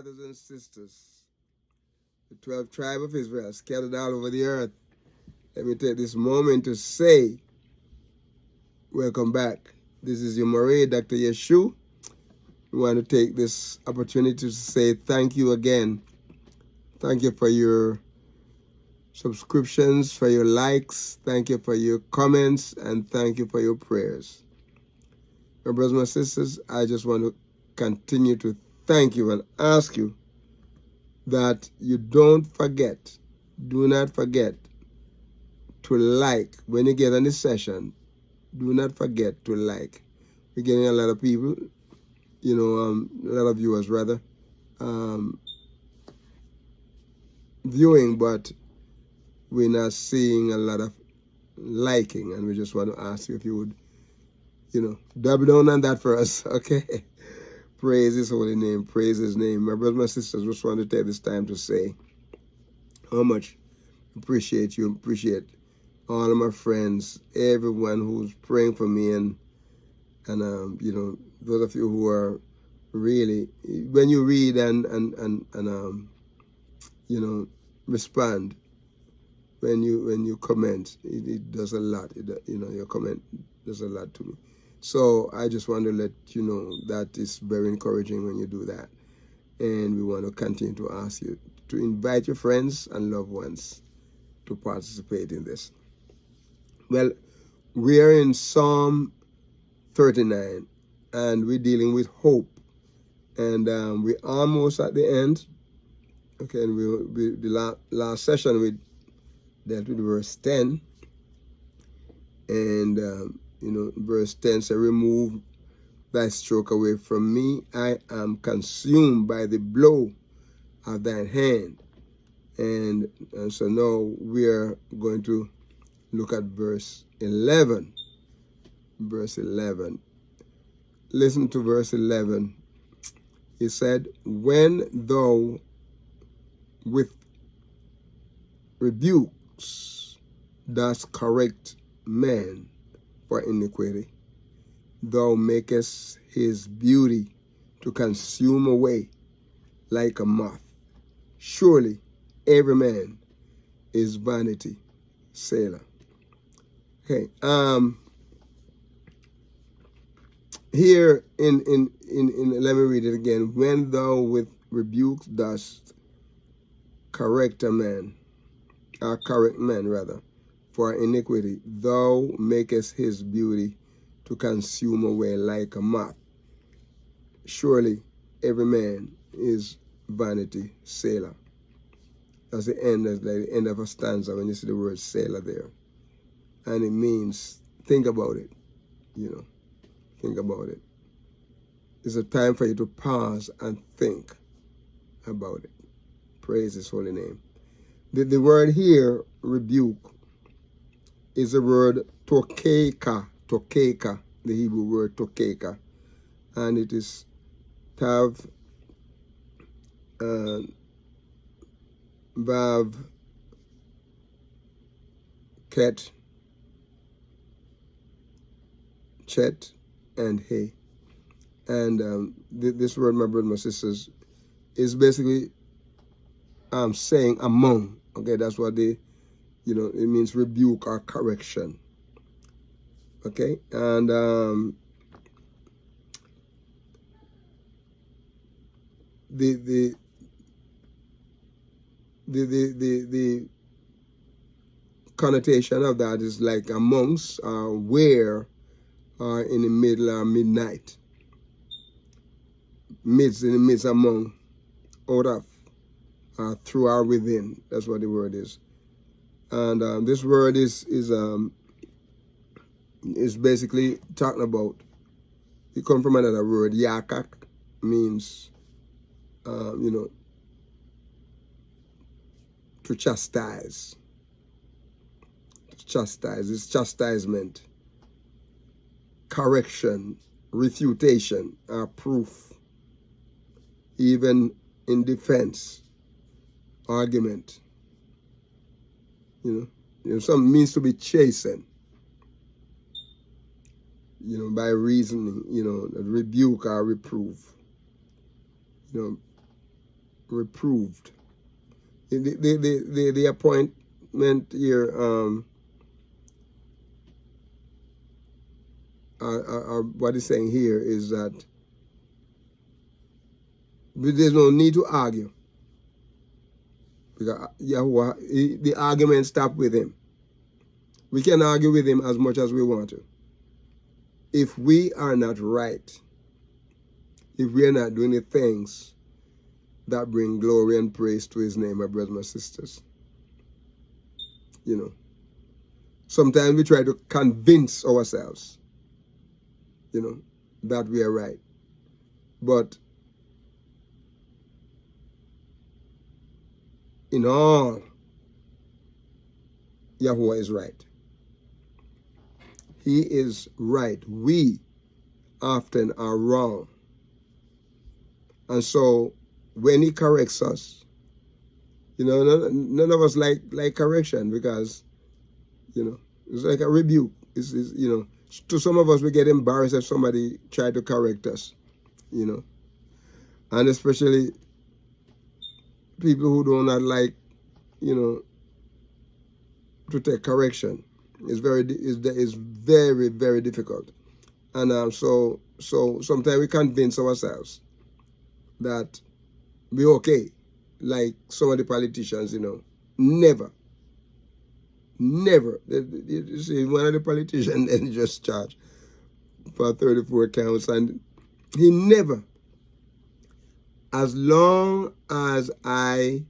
brothers and sisters, the 12 tribes of Israel scattered all over the earth. Let me take this moment to say, welcome back. This is your Marie, Dr. Yeshu. We want to take this opportunity to say thank you again. Thank you for your subscriptions, for your likes. Thank you for your comments, and thank you for your prayers. My brothers and sisters, I just want to continue to thank you and ask you that you don't forget, do not forget to like. When you get on this session, do not forget to like. We're getting a lot of people, a lot of viewers rather, viewing, but we're not seeing a lot of liking, and we just want to ask you if you would, double down on that for us, okay? Praise his holy name, praise his name. My brothers and sisters, just want to take this time to say how much appreciate you, appreciate all of my friends, everyone who's praying for me, and those of you who are really, when you read and respond, when you comment, it does a lot. Your comment does a lot to me. So I just want to let you know that is very encouraging when you do that. And we want to continue to ask you to invite your friends and loved ones to participate in this. Well, we are in Psalm 39, and we're dealing with hope. And we're almost at the end. Okay, and the last session we dealt with verse 10. And, verse 10 says, remove thy stroke away from me. I am consumed by the blow of thine hand. And so now we are going to look at verse 11. Verse 11. Listen to verse 11. He said, when thou with rebukes dost correct man for iniquity, thou makest his beauty to consume away like a moth. Surely every man is vanity. Selah. Okay. Here in let me read it again. When thou with rebukes dost correct man rather, for iniquity, thou makest his beauty to consume away like a moth. Surely every man is vanity. Selah. That's the end. That's like the end of a stanza when you see the word Selah there. And it means, think about it, think about it. It's a time for you to pause and think about it. Praise his holy name. The word here, rebuke, is the word tokeka, the Hebrew word tokeka. And it is tav, vav, ket, chet, and he. And this word, my brothers and sisters, is basically saying among. Okay, that's what it means, rebuke or correction. Okay, and the connotation of that is like amongst, where, in the middle or midnight. Midst, in the midst, among, out of, through or within. That's what the word is. And this word is basically talking about, it comes from another word, yakak, means, to chastise. To chastise, it's chastisement, correction, refutation, proof, even in defense, argument. Something means to be chastened, by reasoning, rebuke or reprove. reproved. The appointment here, what it's saying here is that there's no need to argue. Because Yahuwah, the argument stopped with him. We can argue with him as much as we want to. If we are not right, if we are not doing the things that bring glory and praise to his name, my brothers and sisters. You know, sometimes we try to convince ourselves, you know, that we are right. But in all, Yahuwah is right. He is right. We often are wrong. And so when he corrects us, you know, none of us like correction because, you know, it's like a rebuke. It's, you know, to some of us, we get embarrassed if somebody tried to correct us, you know. And especially people who do not like, you know, to take correction. It's very, very difficult. And so sometimes we convince ourselves that we're okay. Like some of the politicians, you know. Never. You see, one of the politicians then just charged for 34 counts, and he never, as long as I've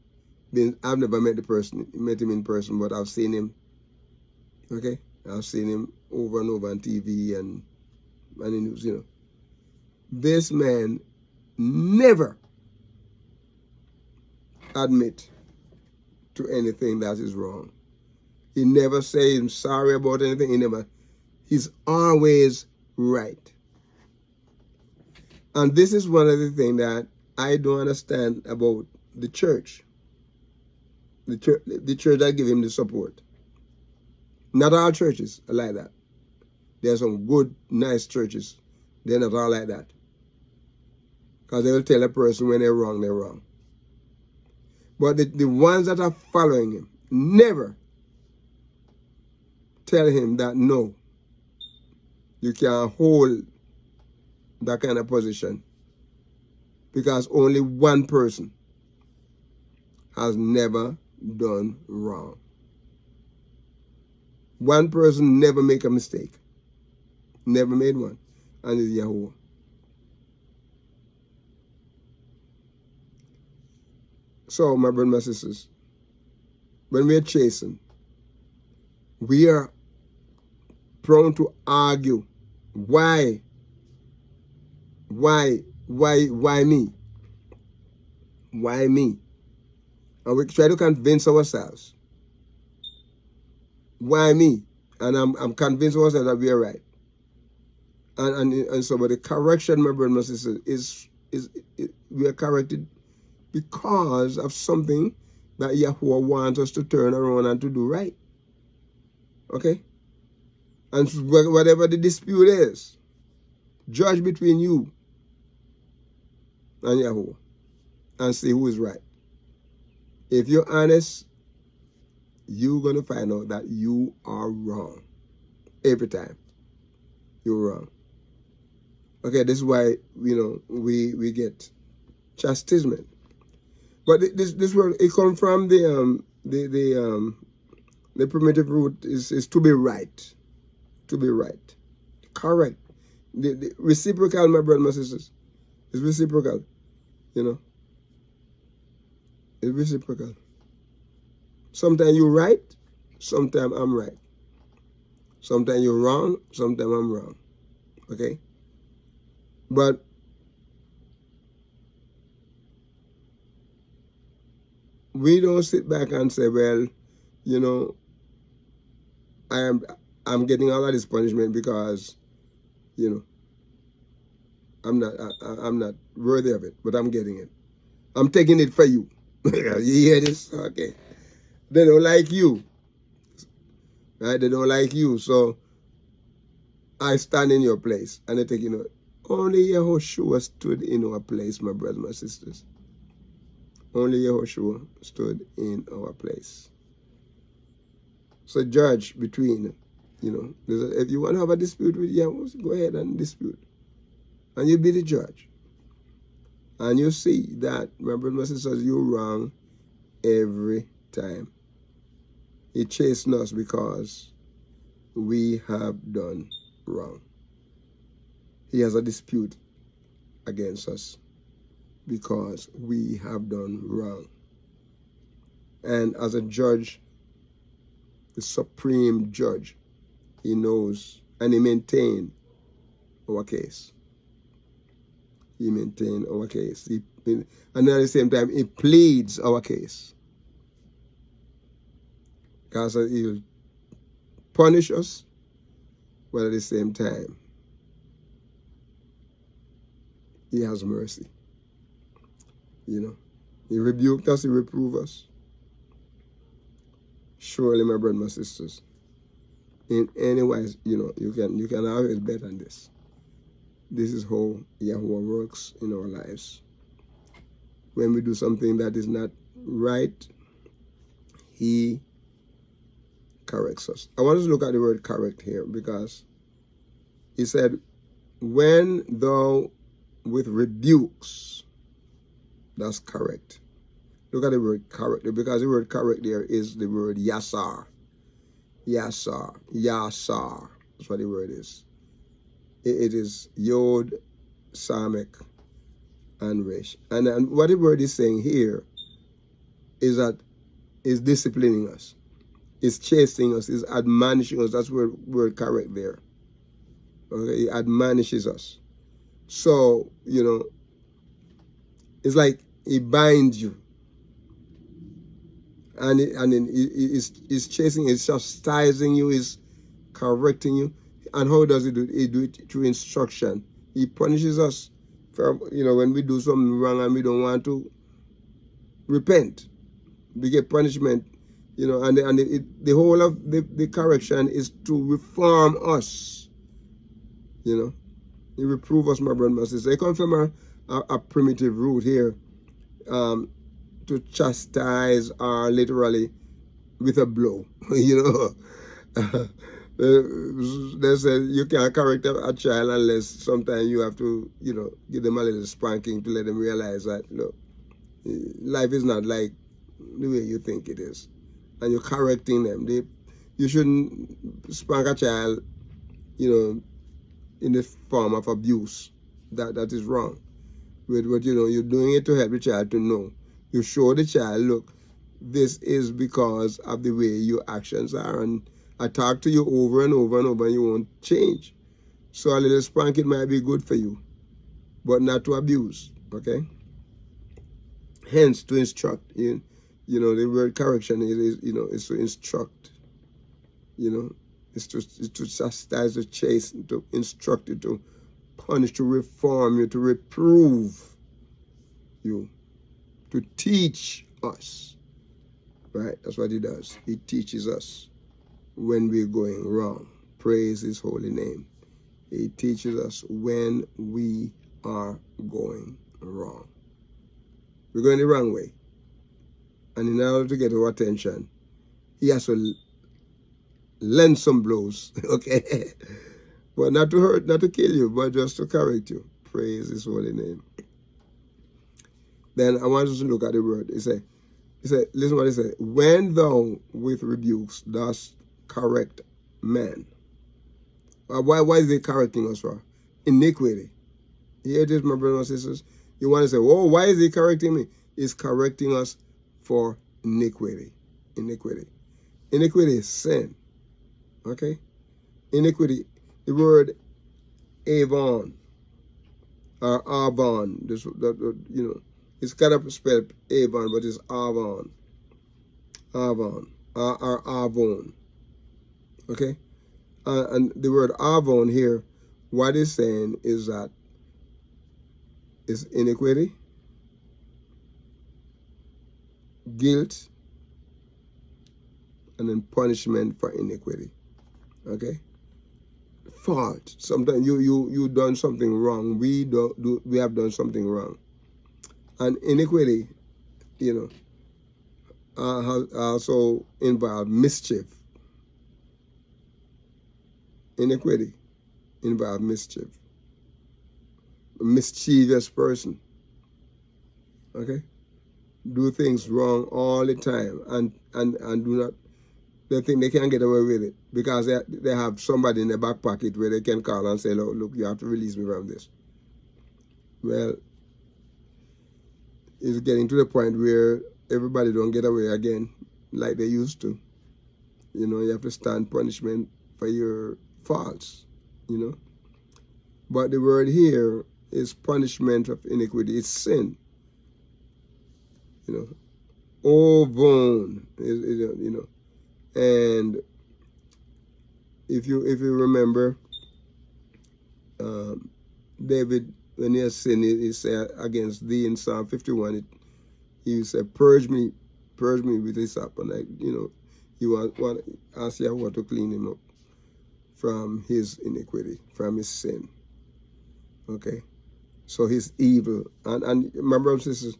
never met him in person, but I've seen him. Okay, I've seen him over and over on TV and in news. You know, this man never admit to anything that is wrong. He never says I'm sorry about anything. He's always right. And this is one of the things that I don't understand about the church. The church that give him the support. Not all churches are like that. There are some good, nice churches. They're not all like that. Because they will tell a person when they're wrong, they're wrong. But the ones that are following him never tell him that no, you can't hold that kind of position. Because only one person has never done wrong. One person never make a mistake. Never made one. And it's Yahuwah. So, my brothers and my sisters, when we are chasing, we are prone to argue. Why? Why me? Why me? And we try to convince ourselves. Why me? And I'm convinced myself that we are right. And so, but the correction, my brother and my sister, is we are corrected because of something that Yahuwah wants us to turn around and to do right. Okay? And whatever the dispute is, judge between you and Yahuwah and see who is right. If you're honest, you're going to find out that you are wrong. Every time. You're wrong. Okay, this is why, you know, we get chastisement. But this word, it comes from the primitive root is to be right. To be right. Correct. The reciprocal, my brothers and my sisters. It's reciprocal. You know. It's reciprocal. Sometimes you're right, sometimes I'm right. Sometimes you're wrong, sometimes I'm wrong. Okay? But we don't sit back and say, well, you know, I'm getting all of this punishment because, you know, I'm not worthy of it, but I'm getting it. I'm taking it for you. You hear this? Okay. They don't like you. Right? They don't like you. So I stand in your place. And they take, you know, only Yahushua stood in our place, my brothers, my sisters. Only Yahushua stood in our place. So judge between, if you want to have a dispute with Yahushua, go ahead and dispute. And you be the judge. And you see that, my brothers and sisters, you're wrong every time. He chasing us because we have done wrong. He has a dispute against us because we have done wrong. And as a judge, the supreme judge, he knows and he maintains our case. He maintains our case. And at the same time, he pleads our case. Because he'll punish us, but at the same time, he has mercy. He rebuked us, he reproved us. Surely, my brothers and sisters, in any wise, you can always bet on this. This is how Yahuwah works in our lives. When we do something that is not right, he corrects us. I want us to look at the word correct here, because he said, when thou with rebukes, that's correct. Look at the word correct, because the word correct there is the word yasar. Yasar. Yasar. That's what the word is. It is Yod, Samek, and Resh. And what the word is saying here is that it's disciplining us. It's chasing us. It's admonishing us. That's the word correct there. Okay, it admonishes us. So, it's like he binds you. And then it's chasing, it's chastising you, it's correcting you. And how does he do it? He do it through instruction. He punishes us for, when we do something wrong and we don't want to repent. We get punishment, and the whole of the correction is to reform us. He reprove us, my brother and sisters. They come from a primitive root here, to chastise or literally with a blow. They said you can't correct a child unless sometimes you have to, give them a little spanking to let them realize that, look, life is not like the way you think it is. And you're correcting them. You shouldn't spank a child, in the form of abuse. That is wrong. But you're doing it to help the child to know. You show the child, look, this is because of the way your actions are. And I talk to you over and over and over and you won't change. So a little spanking might be good for you, but not to abuse, okay? Hence, to instruct. The word correction is to instruct. It's to chastise, to chasten, to instruct you, to punish, to reform you, to reprove you, to teach us. Right? That's what he does. He teaches us when we're going wrong. Praise his holy name. He teaches us when we are going wrong. We're going the wrong way. And in order to get our attention, he has to lend some blows, okay? But not to hurt, not to kill you, but just to correct you. Praise his holy name. Then I want us to look at the word. He said, listen what he said. When thou with rebukes dost correct men. Why is he correcting us for? Iniquity. Here it is, my brothers and sisters. You want to say, oh, why is he correcting me? He's correcting us for iniquity. Iniquity. Iniquity is sin. Okay? Iniquity. The word Avon or Avon. It's kind of spelled Avon, but it's Avon. Avon. Or Avon. Okay? And the word Avon here, what it's saying is that it's iniquity, guilt, and then punishment for iniquity. Okay? Fault. Sometimes you done something wrong. We have done something wrong. And iniquity you know, also involve mischief. Iniquity involve mischief. A mischievous person. Okay? Do things wrong all the time and do not, they think they can get away with it because they have somebody in their back pocket where they can call and say, look, you have to release me from this. Well, it's getting to the point where everybody don't get away again like they used to. You know, you have to stand punishment for your faults, you know. But the word here is punishment of iniquity. It's sin. You know, ovon is you know, and if you remember, David, when he has sinned, he said against thee in Psalm 51, he said, purge me with hyssop, and you know, you want ask Yahweh to clean him up from his iniquity, from his sin. Okay, so his evil, and my brothers and sisters,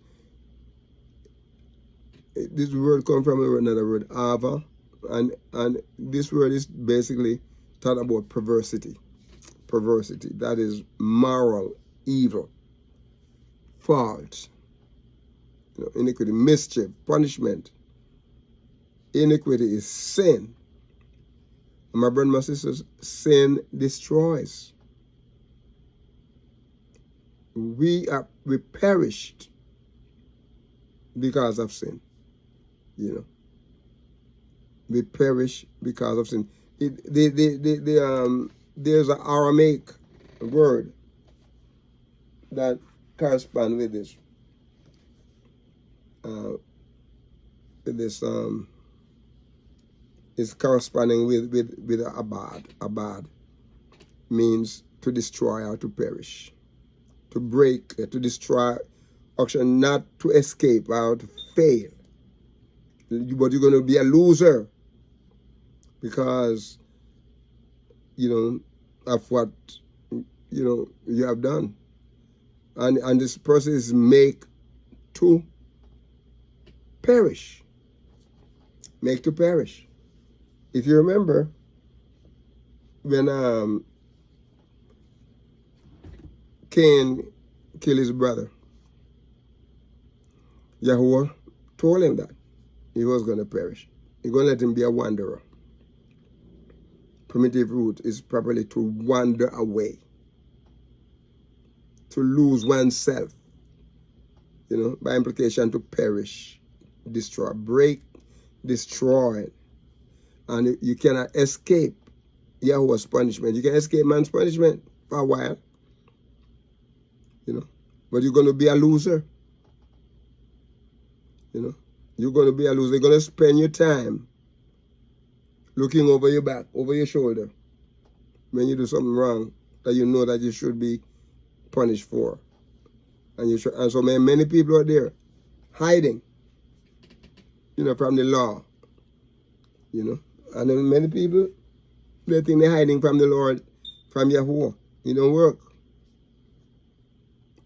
this word comes from another word, ava, and this word is basically talking about perversity. Perversity, that is moral evil, fault, you know, iniquity, mischief, punishment. Iniquity is sin. And my brothers and my sisters, sin destroys. We perished because of sin. You know, we perish because of sin. There's an Aramaic word that corresponds with this. Is corresponding with abad. Abad means to destroy or to perish, to break, to destroy, actually not to escape or to fail. But you're going to be a loser because, you know, of what, you know, you have done. And this person is make to perish. Make to perish. If you remember, when Cain killed his brother, Yahuwah told him that he was going to perish. He's going to let him be a wanderer. Primitive root is properly to wander away, to lose oneself, you know, by implication to perish, destroy, break, destroy. And you cannot escape Yahuwah's punishment. You can escape man's punishment for a while, you know, but you're going to be a loser. You know, you're going to be a loser. You're going to spend your time looking over your back, over your shoulder, when you do something wrong that you know that you should be punished for. And so many people are there hiding, you know, from the law, you know. And then many people, they think they're hiding from the Lord, from Yahuwah. It don't work.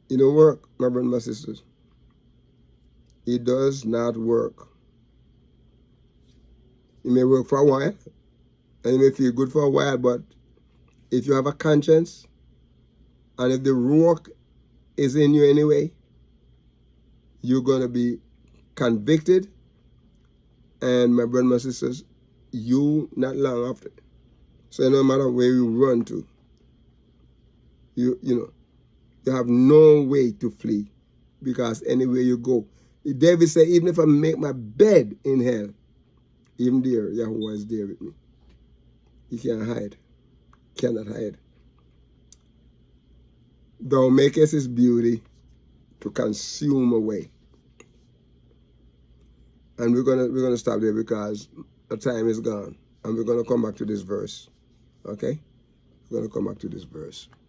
It don't work, my brothers and my sisters. It does not work. It may work for a while, and it may feel good for a while, but if you have a conscience, and if the Ruach is in you anyway, you're going to be convicted, and my brothers and my sisters, you not long after. So no matter where you run to, you know, you have no way to flee, because anywhere you go, David said, even if I make my bed in hell, even there, Yahuwah is there with me. You can't hide. Cannot hide. Thou makest his beauty to consume away. And we're gonna stop there because the time is gone. And we're gonna come back to this verse. Okay? We're gonna come back to this verse.